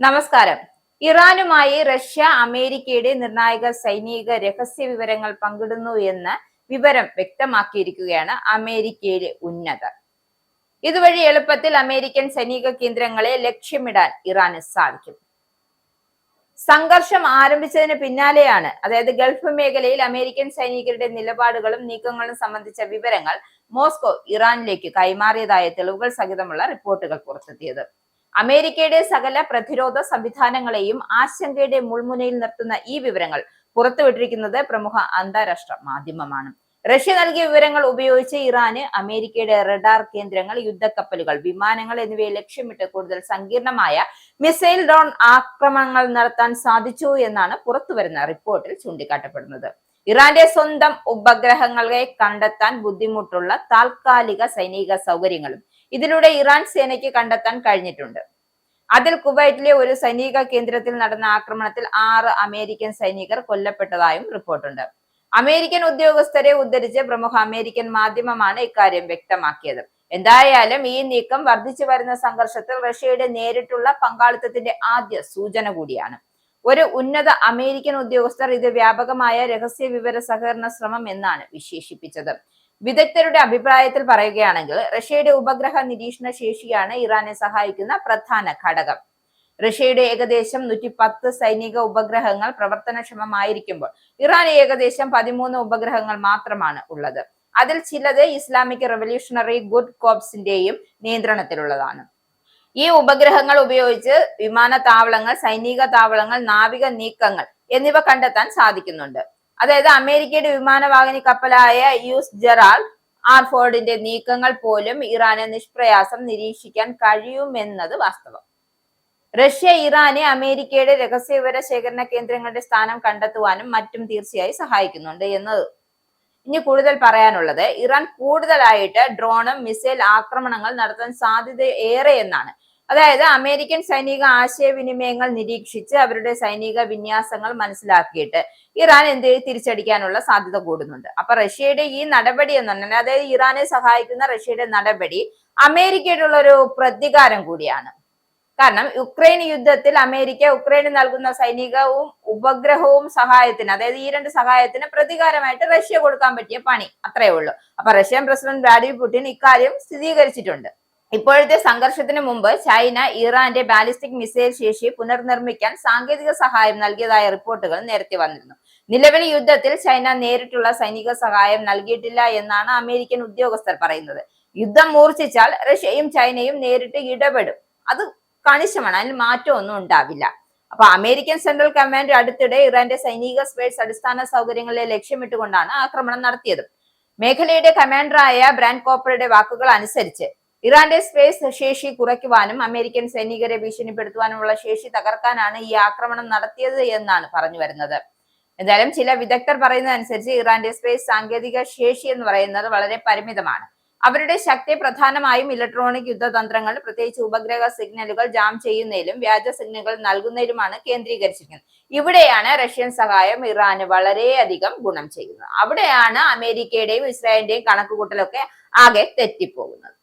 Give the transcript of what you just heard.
നമസ്കാരം. ഇറാനുമായി റഷ്യ അമേരിക്കയുടെ നിർണായക സൈനിക രഹസ്യ വിവരങ്ങൾ പങ്കിടുന്നു എന്ന വിവരം വ്യക്തമാക്കിയിരിക്കുകയാണ് അമേരിക്കയിലെ ഉന്നതർ. ഇതുവഴി എളുപ്പത്തിൽ അമേരിക്കൻ സൈനിക കേന്ദ്രങ്ങളെ ലക്ഷ്യമിടാൻ ഇറാന് സാധിക്കും. സംഘർഷം ആരംഭിച്ചതിന് പിന്നാലെയാണ്, അതായത് ഗൾഫ് മേഖലയിൽ അമേരിക്കൻ സൈനികരുടെ നിലപാടുകളും നീക്കങ്ങളും സംബന്ധിച്ച വിവരങ്ങൾ മോസ്കോ ഇറാനിലേക്ക് കൈമാറിയതായ തെളിവുകൾ സഹിതമുള്ള റിപ്പോർട്ടുകൾ പുറത്തെത്തിയത്. അമേരിക്കയുടെ സകല പ്രതിരോധ സംവിധാനങ്ങളെയും ആശങ്കയുടെ മുൾമുനയിൽ നിർത്തുന്ന ഈ വിവരങ്ങൾ പുറത്തുവിട്ടിരിക്കുന്നത് പ്രമുഖ അന്താരാഷ്ട്ര മാധ്യമമാണ്. റഷ്യ നൽകിയ വിവരങ്ങൾ ഉപയോഗിച്ച് ഇറാന് അമേരിക്കയുടെ റഡാർ കേന്ദ്രങ്ങൾ, യുദ്ധക്കപ്പലുകൾ, വിമാനങ്ങൾ എന്നിവയെ ലക്ഷ്യമിട്ട് കൂടുതൽ സങ്കീർണമായ മിസൈൽ ഡ്രോൺ ആക്രമണങ്ങൾ നടത്താൻ സാധിച്ചു എന്നാണ് പുറത്തുവരുന്ന റിപ്പോർട്ടിൽ ചൂണ്ടിക്കാട്ടപ്പെടുന്നത്. ഇറാന്റെ സ്വന്തം ഉപഗ്രഹങ്ങളെ കണ്ടെത്താൻ ബുദ്ധിമുട്ടുള്ള താൽക്കാലിക സൈനിക സൗകര്യങ്ങളും ഇതിലൂടെ ഇറാൻ സേനയ്ക്ക് കണ്ടെത്താൻ കഴിഞ്ഞിട്ടുണ്ട്. അതിൽ കുവൈറ്റിലെ ഒരു സൈനിക കേന്ദ്രത്തിൽ നടന്ന ആക്രമണത്തിൽ 6 അമേരിക്കൻ സൈനികർ കൊല്ലപ്പെട്ടതായും റിപ്പോർട്ടുണ്ട്. അമേരിക്കൻ ഉദ്യോഗസ്ഥരെ ഉദ്ധരിച്ച് പ്രമുഖ അമേരിക്കൻ മാധ്യമമാണ് ഇക്കാര്യം വ്യക്തമാക്കിയത്. എന്തായാലും ഈ നീക്കം വർദ്ധിച്ചു വരുന്ന സംഘർഷത്തിൽ റഷ്യയുടെ നേരിട്ടുള്ള പങ്കാളിത്തത്തിന്റെ ആദ്യ സൂചന കൂടിയാണ്. ഒരു ഉന്നത അമേരിക്കൻ ഉദ്യോഗസ്ഥർ ഇത് വ്യാപകമായ രഹസ്യ വിവര സഹകരണ ശ്രമം എന്നാണ് വിശേഷിപ്പിച്ചത്. വിദഗ്ധരുടെ അഭിപ്രായത്തിൽ പറയുകയാണെങ്കിൽ റഷ്യയുടെ ഉപഗ്രഹ നിരീക്ഷണ ശേഷിയാണ് ഇറാനെ സഹായിക്കുന്ന പ്രധാന ഘടകം. റഷ്യയുടെ ഏകദേശം 110 സൈനിക ഉപഗ്രഹങ്ങൾ പ്രവർത്തനക്ഷമമായിരിക്കുമ്പോൾ ഇറാന് ഏകദേശം 13 ഉപഗ്രഹങ്ങൾ മാത്രമാണ് ഉള്ളത്. അതിൽ ചിലത് ഇസ്ലാമിക് റവല്യൂഷണറി ഗുഡ് കോപ്സിന്റെയും നിയന്ത്രണത്തിലുള്ളതാണ്. ഈ ഉപഗ്രഹങ്ങൾ ഉപയോഗിച്ച് വിമാനത്താവളങ്ങൾ, സൈനിക താവളങ്ങൾ, നാവിക നീക്കങ്ങൾ എന്നിവ കണ്ടെത്താൻ സാധിക്കുന്നുണ്ട്. അതായത് അമേരിക്കയുടെ വിമാനവാഹിനി കപ്പലായ യുഎസ് ജെറാൾഡ് ആർ ഫോർഡിന്റെ നീക്കങ്ങൾ പോലും ഇറാനെ നിഷ്പ്രയാസം നിരീക്ഷിക്കാൻ കഴിയുമെന്നത് വാസ്തവം. റഷ്യ ഇറാനെ അമേരിക്കയുടെ രഹസ്യവിവര ശേഖരണ കേന്ദ്രങ്ങളുടെ സ്ഥാനം കണ്ടെത്തുവാനും മറ്റും തീർച്ചയായും സഹായിക്കുന്നുണ്ട് എന്നത്. ഇനി കൂടുതൽ പറയാനുള്ളത്, ഇറാൻ കൂടുതലായിട്ട് ഡ്രോണും മിസൈൽ ആക്രമണങ്ങൾ നടത്താൻ സാധ്യത ഏറെ എന്നാണ്. അതായത് അമേരിക്കൻ സൈനിക ആശയവിനിമയങ്ങൾ നിരീക്ഷിച്ച് അവരുടെ സൈനിക വിന്യാസങ്ങൾ മനസ്സിലാക്കിയിട്ട് ഇറാൻ തിരിച്ചടിക്കാനുള്ള സാധ്യത കൂടുന്നുണ്ട്. അപ്പൊ റഷ്യയുടെ ഈ നടപടി എന്ന് പറഞ്ഞാൽ, അതായത് ഇറാനെ സഹായിക്കുന്ന റഷ്യയുടെ നടപടി അമേരിക്കയോടുള്ള ഒരു പ്രതികാരം കൂടിയാണ്. കാരണം യുക്രൈൻ യുദ്ധത്തിൽ അമേരിക്ക ഉക്രൈന് നൽകുന്ന സൈനികവും ഉപഗ്രഹവും സഹായത്തിന്, അതായത് ഈ 2 സഹായത്തിന് പ്രതികാരമായിട്ട് റഷ്യ കൊടുക്കാൻ പറ്റിയ പണി അത്രയേ ഉള്ളൂ. അപ്പൊ റഷ്യൻ പ്രസിഡന്റ് വ്ളാഡിമിർ പുടിൻ ഇക്കാര്യം സ്ഥിരീകരിച്ചിട്ടുണ്ട്. ഇപ്പോഴത്തെ സംഘർഷത്തിന് മുമ്പ് ചൈന ഇറാന്റെ ബാലിസ്റ്റിക് മിസൈൽ ശേഷി പുനർനിർമ്മിക്കാൻ സാങ്കേതിക സഹായം നൽകിയതായ റിപ്പോർട്ടുകൾ നേരത്തെ വന്നിരുന്നു. നിലവിലെ യുദ്ധത്തിൽ ചൈന നേരിട്ടുള്ള സൈനിക സഹായം നൽകിയിട്ടില്ല എന്നാണ് അമേരിക്കൻ ഉദ്യോഗസ്ഥർ പറയുന്നത്. യുദ്ധം മൂർച്ഛിച്ചാൽ റഷ്യയും ചൈനയും നേരിട്ട് ഇടപെടും. അത് കണിശമാണ്, അതിൽ മാറ്റമൊന്നും ഉണ്ടാവില്ല. അപ്പൊ അമേരിക്കൻ സെൻട്രൽ കമാൻഡ് അടുത്തിടെ ഇറാന്റെ സൈനിക സ്പേസ് അടിസ്ഥാന സൗകര്യങ്ങളെ ലക്ഷ്യമിട്ടുകൊണ്ടാണ് ആക്രമണം നടത്തിയത്. മേഖലയുടെ കമാൻഡറായ ബ്രാൻഡ് കോപ്പറുടെ വാക്കുകൾ അനുസരിച്ച് ഇറാന്റെ സ്പേസ് ശേഷി കുറയ്ക്കുവാനും അമേരിക്കൻ സൈനികരെ ഭീഷണിപ്പെടുത്തുവാനുമുള്ള ശേഷി തകർക്കാനാണ് ഈ ആക്രമണം നടത്തിയത് എന്നാണ് പറഞ്ഞു വരുന്നത്. എന്തായാലും ചില വിദഗ്ധർ പറയുന്നതനുസരിച്ച് ഇറാന്റെ സ്പേസ് സാങ്കേതിക ശേഷി എന്ന് പറയുന്നത് വളരെ പരിമിതമാണ്. അവരുടെ ശക്തി പ്രധാനമായും ഇലക്ട്രോണിക് യുദ്ധതന്ത്രങ്ങൾ, പ്രത്യേകിച്ച് ഉപഗ്രഹ സിഗ്നലുകൾ ജാം ചെയ്യുന്നതിലും വ്യാജ സിഗ്നലുകൾ നൽകുന്നതിലുമാണ് കേന്ദ്രീകരിച്ചിരിക്കുന്നത്. ഇവിടെയാണ് റഷ്യൻ സഹായം ഇറാന് വളരെയധികം ഗുണം ചെയ്യുന്നത്. അവിടെയാണ് അമേരിക്കയുടെയും ഇസ്രായേലിന്റെയും കണക്കുകൂട്ടലൊക്കെ ആകെ തെറ്റിപ്പോകുന്നത്.